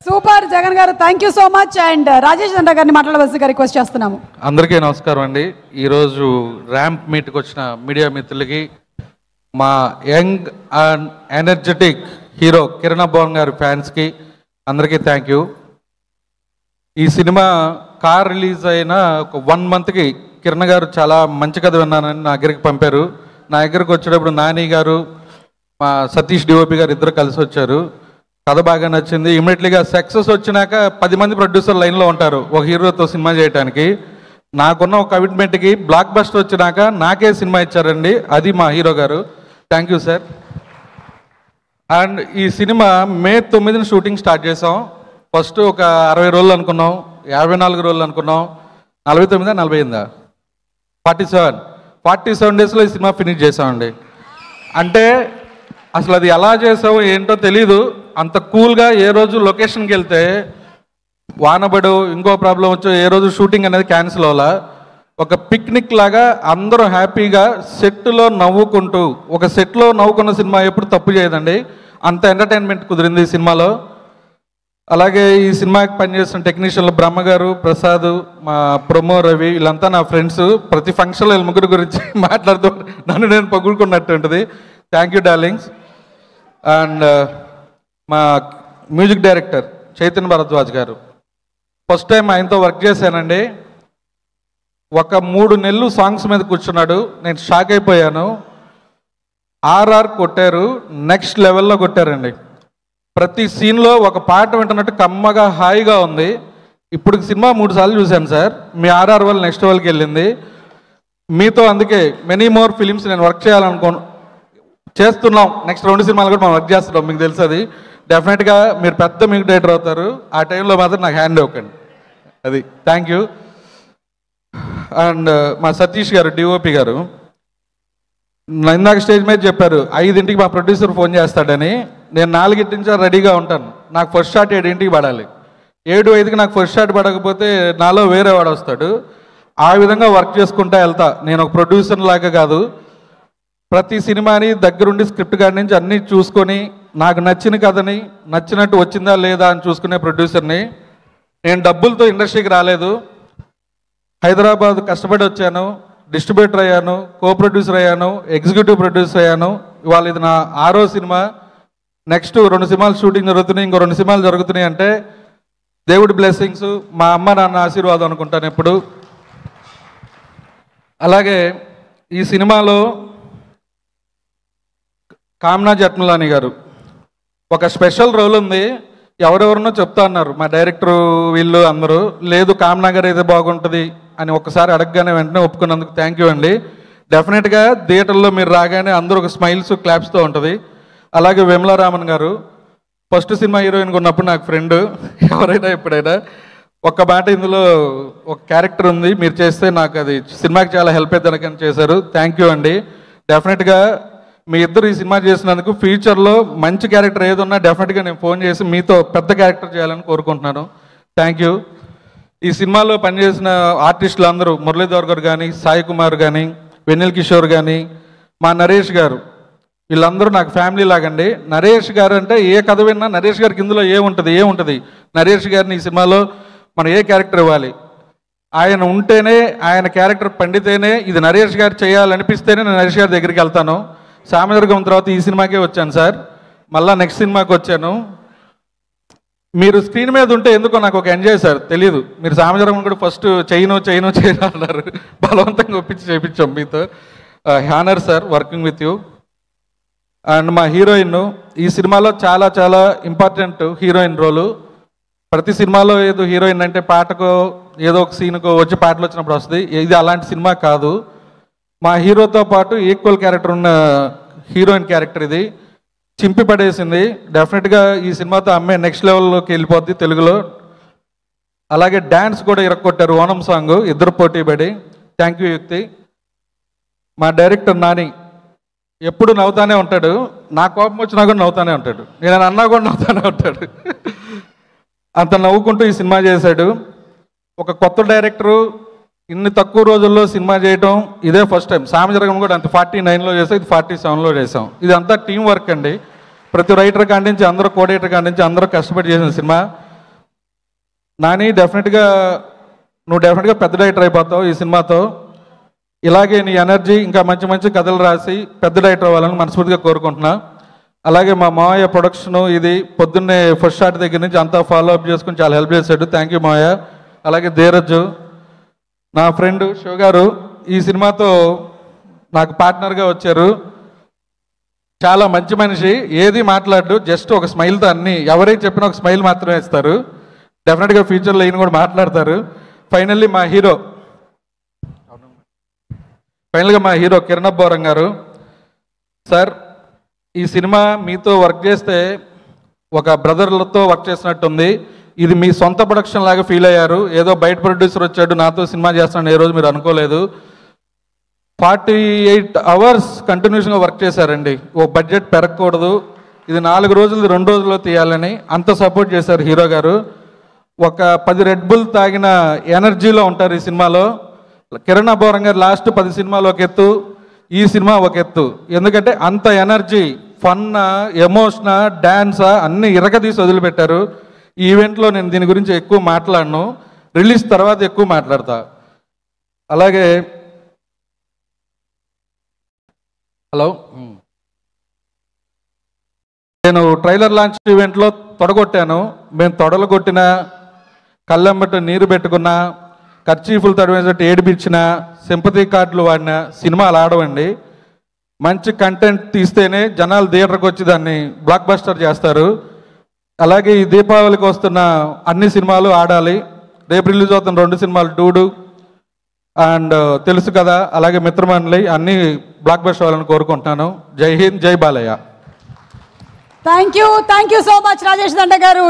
Super Jagan గారు, thank you so much. And Rajesh దండ గారిని మాట్లాడవలసిందిగా రిక్వెస్ట్ చేస్తున్నాము. అందరికీ నమస్కారం అండి. ఈరోజు ర్యాంప్ మీట్కి వచ్చిన మీడియా మిత్రులకి, మా young and energetic hero Kiran Abbavaram గారి ఫ్యాన్స్కి అందరికీ థ్యాంక్ యూ. ఈ సినిమా కార్ రిలీజ్ అయిన ఒక 1 మంత్కి కిరణ్ గారు చాలా మంచి కథ విన్నానని నా దగ్గరికి పంపారు. నా దగ్గరికి వచ్చేటప్పుడు నాని గారు, మా సతీష్ డిఓపి గారు ఇద్దరు కలిసి వచ్చారు. కథ బాగా నచ్చింది. ఇమీడియట్లీగా సక్సెస్ వచ్చినాక 10 మంది ప్రొడ్యూసర్ లైన్లో ఉంటారు ఒక హీరోతో సినిమా చేయడానికి. నాకున్న ఒక కమిట్మెంట్కి బ్లాక్ బస్టర్ వచ్చినాక నాకే సినిమా ఇచ్చారండి, అది మా హీరో గారు. Thank you sir. అండ్ ఈ సినిమా మే 9న షూటింగ్ స్టార్ట్ చేసాం. ఫస్ట్ ఒక 60 రోజులు అనుకున్నాం, 54 రోజులు అనుకున్నాం, 49 48 47 డేస్లో ఈ సినిమా ఫినిష్ చేసామండి. అంటే అసలు అది ఎలా చేసావు ఏంటో తెలీదు. అంత కూల్గా ఏ రోజు లొకేషన్కి వెళ్తే వానబడు ఇంకో ప్రాబ్లం వచ్చో ఏ రోజు షూటింగ్ అనేది క్యాన్సిల్ అవ్వాలా. ఒక పిక్నిక్ లాగా అందరూ హ్యాపీగా సెట్లో నవ్వుకుంటూ, ఒక సెట్లో నవ్వుకున్న సినిమా ఎప్పుడు తప్పు చేయదండి. అంత ఎంటర్టైన్మెంట్ కుదిరింది ఈ సినిమాలో. అలాగే ఈ సినిమాకి పనిచేసిన టెక్నీషియన్లు బ్రహ్మ గారు, ప్రసాద్, మా ప్రొమో రవి, వీళ్ళంతా నా ఫ్రెండ్స్. ప్రతి ఫంక్షన్లో వీళ్ళ ముగ్గురు గురించి మాట్లాడుతూ నన్ను నేను పగులుకున్నట్టు ఉంటుంది. Thank you darlings. అండ్ మా మ్యూజిక్ డైరెక్టర్ చైతన్య భరద్వాజ్ గారు, ఫస్ట్ టైం ఆయనతో వర్క్ చేశానండి. ఒక 3 నెలలు సాంగ్స్ మీద కూర్చున్నాడు. నేను షాక్ అయిపోయాను. ఆర్ఆర్ కొట్టారు, నెక్స్ట్ లెవెల్లో కొట్టారండి. ప్రతి సీన్లో ఒక పాట వింటున్నట్టు కమ్మగా హాయిగా ఉంది. ఇప్పుడు సినిమా 3 సార్లు చూశాను సార్. మీ ఆర్ఆర్ వల్ల నెక్స్ట్ లెవెల్కి వెళ్ళింది. మీతో అందుకే మెనీ మోర్ ఫిలిమ్స్ నేను వర్క్ చేస్తున్నాం. నెక్స్ట్ 2 సినిమాలు కూడా మనం వర్క్ చేస్తున్నాం, మీకు తెలుసు. అది డెఫినెట్గా మీరు పెద్ద మ్యూజిక్ డైరెక్టర్ అవుతారు. ఆ టైంలో మాత్రం నాకు హ్యాండ్ ఇవ్వకండి. అది థ్యాంక్ యూ. అండ్ మా సతీష్ గారు డిఓపి గారు, ఇందాక స్టేజ్ మీద చెప్పారు 5ంటికి మా ప్రొడ్యూసర్ ఫోన్ చేస్తాడని. నేను 4 నుంచి రెడీగా ఉంటాను. నాకు ఫస్ట్ షాట్ 7ంటికి పడాలి. 7:05కి నాకు ఫస్ట్ షాట్ పడకపోతే నాలో వేరే వాడు వస్తాడు. ఆ విధంగా వర్క్ చేసుకుంటా వెళ్తా. నేను ఒక ప్రొడ్యూసర్ లాగా కాదు, ప్రతి సినిమాని దగ్గరుండి స్క్రిప్ట్ కాడి నుంచి అన్నీ చూసుకొని నాకు నచ్చిన కథని నచ్చినట్టు వచ్చిందా లేదా అని చూసుకునే ప్రొడ్యూసర్ని. నేను డబ్బులతో ఇండస్ట్రీకి రాలేదు. హైదరాబాద్ కష్టపడి వచ్చాను, డిస్ట్రిబ్యూటర్ అయ్యాను, కో ప్రొడ్యూసర్ అయ్యాను, ఎగ్జిక్యూటివ్ ప్రొడ్యూసర్ అయ్యాను. ఇవాళ ఇది నా 6వ సినిమా. నెక్స్ట్ 2 సినిమాలు షూటింగ్ జరుగుతున్నాయి, ఇంకో 2 సినిమాలు జరుగుతున్నాయి. అంటే దేవుడి బ్లెస్సింగ్స్, మా అమ్మ నాన్న ఆశీర్వాదం అనుకుంటాను ఎప్పుడు. అలాగే ఈ సినిమాలో కామ్నా జట్మలాని గారు ఒక స్పెషల్ రోల్ ఉంది. ఎవరెవరినో చెప్తా అన్నారు మా డైరెక్టరు వీళ్ళు అందరూ. లేదు కామ్నా గారు అయితే బాగుంటుంది అని ఒక్కసారి అడగగానే వెంటనే ఒప్పుకున్నందుకు థ్యాంక్ యూ అండి. డెఫినెట్గా థియేటర్లో మీరు రాగానే అందరూ ఒక స్మైల్స్ క్లాప్స్తో ఉంటుంది. అలాగే విమలారామన్ గారు, ఫస్ట్ సినిమా హీరోయిన్గా ఉన్నప్పుడు నాకు ఫ్రెండ్. ఎవరైనా ఎప్పుడైనా ఒక్క మాట, ఇందులో ఒక క్యారెక్టర్ ఉంది మీరు చేస్తే నాకు అది సినిమాకి చాలా హెల్ప్ అవుతుందని చేశారు. థ్యాంక్ యూ అండి. డెఫినెట్గా మీ ఇద్దరు ఈ సినిమా చేసినందుకు ఫ్యూచర్లో మంచి క్యారెక్టర్ ఏది ఉన్నా డెఫినెట్గా నేను ఫోన్ చేసి మీతో పెద్ద క్యారెక్టర్ చేయాలని కోరుకుంటున్నాను. Thank you. ఈ సినిమాలో పనిచేసిన ఆర్టిస్టులు అందరూ, మురళీధర్ గారు కానీ, సాయి కుమార్ కానీ, వెన్నెల్ కిషోర్ కానీ, మా నరేష్ గారు, వీళ్ళందరూ నాకు ఫ్యామిలీ లాగండి. నరేష్ గారు అంటే ఏ కథ విన్నా నరేష్ గారికి ఇందులో ఏముంటుంది. నరేష్ గారిని ఈ సినిమాలో మనం ఏ క్యారెక్టర్ ఇవ్వాలి, ఆయన ఉంటేనే, ఆయన క్యారెక్టర్ పండితేనే, ఇది నరేష్ గారు చేయాలనిపిస్తేనే నేను నరేష్ గారి దగ్గరికి వెళ్తాను. సామదుర్గం తర్వాత ఈ సినిమాకే వచ్చాను సార్, మళ్ళీ నెక్స్ట్ సినిమాకి వచ్చాను. మీరు స్క్రీన్ మీద ఉంటే ఎందుకో నాకు ఒక ఎంజాయ్ సార్, తెలియదు. మీరు సామదుర్గం కూడా ఫస్ట్ చేయను అన్నారు, బలవంతంగా ఒప్పించి చేయించాం మీతో. Honour sir working with you. And మా హీరోయిన్ ఈ సినిమాలో చాలా చాలా ఇంపార్టెంట్ హీరోయిన్ రోలు. ప్రతి సినిమాలో ఏదో హీరోయిన్ అంటే పాటకో ఏదో ఒక సీన్కో వచ్చి పాటలు వచ్చినప్పుడు వస్తుంది. ఇది అలాంటి సినిమా కాదు. మా హీరోతో పాటు ఈక్వల్ క్యారెక్టర్ ఉన్న హీరోయిన్ క్యారెక్టర్ ఇది. చింపి పడేసింది. డెఫినెట్గా ఈ సినిమాతో అమ్మాయి నెక్స్ట్ లెవెల్లోకి వెళ్ళిపోద్ది తెలుగులో. అలాగే డ్యాన్స్ కూడా ఇరక్కొట్టారు, ఓనం సాంగ్, ఇద్దరు పోటీ పడి. థ్యాంక్ యూ యుక్తి. మా డైరెక్టర్ నాని ఎప్పుడు నవ్వుతానే ఉంటాడు. నా కోపం వచ్చినా కూడా నవ్వుతానే ఉంటాడు, నేను అన్నా కూడా నవ్వుతానే ఉంటాడు. అంత నవ్వుకుంటూ ఈ సినిమా చేశాడు. ఒక కొత్త డైరెక్టరు ఇన్ని తక్కువ రోజుల్లో సినిమా చేయటం ఇదే ఫస్ట్ టైం. సామజరగం కూడా అంత 49లో చేసాం, ఇది 47లో చేసాం. ఇదంతా టీం వర్క్ అండి. ప్రతి రైటర్ కాడి నుంచి అందరూ కోడేటర్ కాడి నుంచి అందరూ కష్టపడి చేసిన సినిమా. నాని నువ్వు డెఫినెట్గా పెద్ద డైరెక్టర్ అయిపోతావు ఈ సినిమాతో. ఇలాగే నీ ఎనర్జీ ఇంకా మంచి మంచి కథలు రాసి పెద్ద డైరెక్టర్ అవ్వాలని మనస్ఫూర్తిగా కోరుకుంటున్నా. అలాగే మా మావయ్య ప్రొడక్షను ఇది పొద్దున్నే ఫస్ట్ షాట్ దగ్గర నుంచి అంతా ఫాలో అప్ చేసుకుని చాలా హెల్ప్ చేశాడు. థ్యాంక్ యూ మావయ్య. అలాగే ధీరజ్ నా ఫ్రెండ్ శివ గారు ఈ సినిమాతో నాకు పార్ట్నర్గా వచ్చారు. చాలా మంచి మనిషి, ఏది మాట్లాడు, జస్ట్ ఒక స్మైల్తో అన్ని ఎవరైనా చెప్పినా ఒక స్మైల్ మాత్రమే ఇస్తారు. డెఫినెట్గా ఫ్యూచర్లో ఈయన కూడా మాట్లాడతారు. ఫైనల్గా మా హీరో కిరణ్ బోరం గారు. సార్ ఈ సినిమా మీతో వర్క్ చేస్తే ఒక బ్రదర్లతో వర్క్ చేసినట్టుంది. ఇది మీ సొంత ప్రొడక్షన్ లాగా ఫీల్ అయ్యారు. ఏదో బయట ప్రొడ్యూసర్ వచ్చాడు నాతో సినిమా చేస్తున్నాడు ఏ రోజు మీరు అనుకోలేదు. 48 hours కంటిన్యూషన్గా వర్క్ చేశారండి. ఓ బడ్జెట్ పెరగకూడదు, ఇది 4 రోజులు 2 రోజుల్లో తీయాలని అంత సపోర్ట్ చేశారు హీరో గారు. ఒక 10 రెడ్ బుల్ తాగిన ఎనర్జీలో ఉంటారు ఈ సినిమాలో. కిరణ్ బోరం గారు లాస్ట్ 10 సినిమాలు ఒక ఎత్తు, ఈ సినిమా ఒక ఎత్తు. ఎందుకంటే అంత ఎనర్జీ, ఫన్, ఎమోషన్, డ్యాన్స్ అన్నీ ఇరగదీసి వదిలిపెట్టారు. ఈ ఈవెంట్లో నేను దీని గురించి ఎక్కువ మాట్లాడను, రిలీజ్ తర్వాత ఎక్కువ మాట్లాడతా. అలాగే హలో, నేను ట్రైలర్ లాంచ్ ఈవెంట్లో తొడగొట్టాను. మేము తొడలు కొట్టిన, కళ్ళెంబట నీరు పెట్టుకున్న, ఖర్చీఫులు తడివేసినట్టు ఏడిపించిన, సింపతి కార్డులు వాడిన సినిమాలు ఆడవండి. మంచి కంటెంట్ తీస్తేనే జనాలు థియేటర్కి వచ్చి దాన్ని బ్లాక్ బస్టర్ చేస్తారు. అలాగే ఈ దీపావళికి వస్తున్న అన్ని సినిమాలు ఆడాలి. రేపు రిలీజ్ అవుతున్న 2 సినిమాలు డూడు అండ్ తెలుసు కదా, అలాగే మిత్రమండలి అన్ని బ్లాక్ బస్టర్ అవ్వాలని కోరుకుంటున్నాను. జై హింద్, జై Balayya. Thank you so much Rajesh దండ గారు.